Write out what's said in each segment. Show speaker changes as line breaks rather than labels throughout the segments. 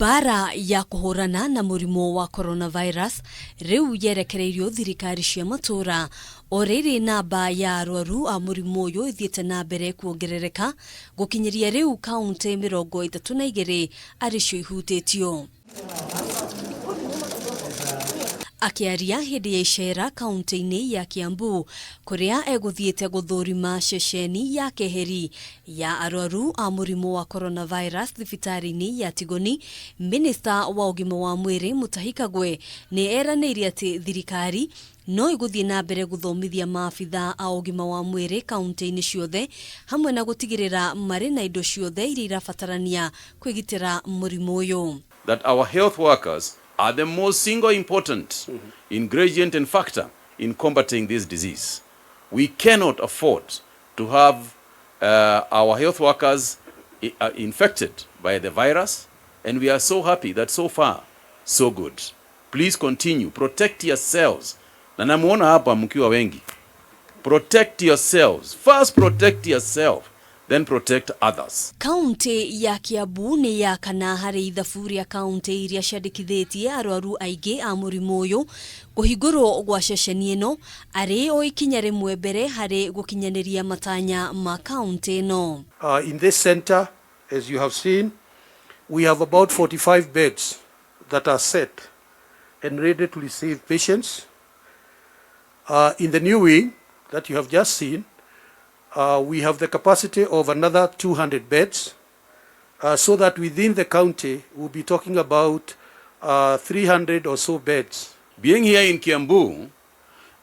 Bara ya kuhurana na murimu wa coronavirus riu yerekereirio thirikari cia matura oriri namba ya arwaru a murimu uyu ithiete na mbere kuongerereka gukinyiria riu kaunti 32 aricio ihutitio. Akiaria hindi ya icera kaunti-ini ya Kiambu kuria eguthiete guthurima ceceni ya keheri ya arwaru a murimu wa coronavirus thibitari-ini ya Tigoni, Minista wa ugima wa mwiri Mutahi Kagwe ni eraniire ati thirikari no iguthie na mbere guthomithia maabitha a ugima wa mwiri kaunti-ini ciothe hamwe na gutigirira mari na indo ciothe iria irabatarania kwigitira murimu uyu.
That our health workers are the most single important ingredient and factor in combating this disease. We cannot afford to have our health workers infected by the virus, and we are so happy that so far, so good. Please continue, protect yourselves. Na namuona hapa mkiwa wengi. Protect yourselves. First protect yourself, then protect others.
Kaunti ya Kiambu ni ya kana hari Ithabu ya kaunti iria ciandikithitie arwaru aingi a murimu uyu kuhingurwo gwa ceceni ino ari o ikinya rimwe mbere hari gukinyaniria matanya ma kaunti ino.
In this center, as you have seen, we have about 45 beds that are set and ready to receive patients. In the new wing that you have just seen, we have the capacity of another 200 beds, so that within the county we'll be talking about 300 or so beds.
Being here in Kiambu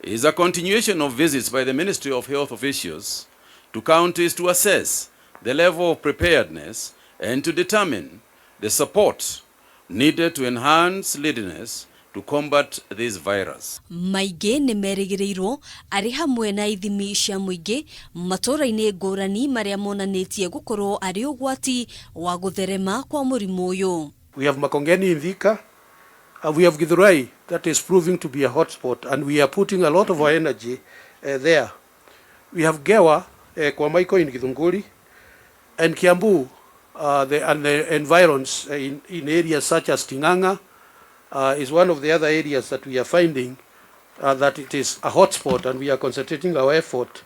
is a continuation of visits by the Ministry of Health officials to counties to assess the level of preparedness and to determine the support needed to enhance readiness to combat this virus.
Maige ni merigireirwo ari hamwe na ithimi cia muingi matura-ini ngurani maria monanitie gukorwo ari ugwati wa gutherema kwa murimu uyu.
We have Makongeni in Thika, we have Githurai that is proving to be a hotspot, and we are putting a lot of our energy there. We have Gewa kwa Maiko in Githunguri, and Kiambu and the environs in areas such as Tinganga is one of the other areas that we are finding that it is a hotspot, and we are concentrating our effort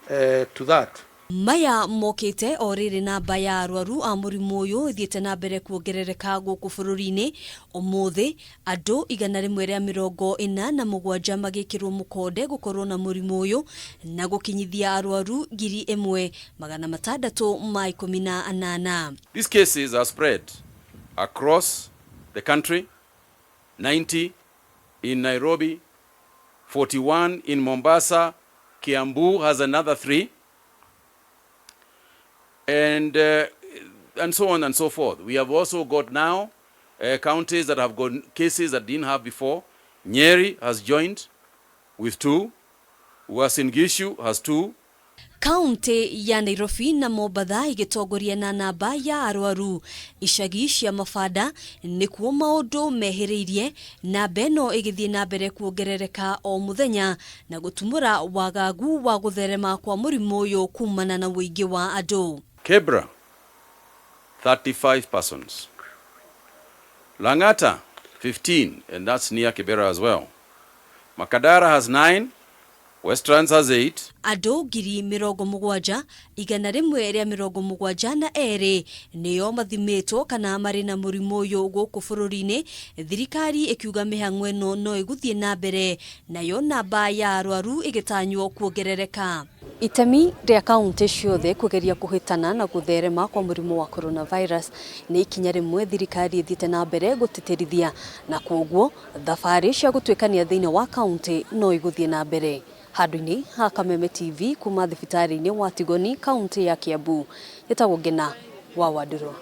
to that.
Maya mokite oriri namba ya arwaru a murimu uyu ithiete na mbere kuongerereka guku bururi-ini umuthi andu 147 magikirwo mukonde gukorwo na murimu uyu na gukinyithia arwaru 1618.
These cases are spread across the country. 90 in Nairobi, 41 in Mombasa. Kiambu has another 3, and so on and so forth. We have also got now counties that have got cases that didn't have before. Nyeri has joined with 2. Uasin Gishu has 2.
Kaunti ya Nairobi na Mombasa igitongoria na namba ya arwaru icagi cia mabanda nikuo maundu mehiririe na beno igithie na mbere kuongerereka o muthenya na gutumura wagagu wa gutherema kwa murimu uyu kumana na wingi wa andu.
Kebra 35 persons. Langata 15, and that's near Kibera as well. Makadara has 9. Westlands has 8.
Ado 172 niyo mathimitwo kana mari na murimu uyu guku bururi-ini, thirikari ikiuga mihang'o ino no iguthie na mbere nayo namba ya arwaru igitanywo kuongerereka. Itemi ria kaunti ciothe kugeria kuhitana na gutherema kwa murimu wa coronavirus ni ikinya rimwe thirikari ithiete na mbere gutitirithia, na koguo thabari cia gutwikania thiini wa kaunti no iguthie na mbere. Handũ-inĩ ha Kameme TV kuma thibitari-inĩ wa Tigoni kaunti ya Kiambu, Ithabu wa Waduro.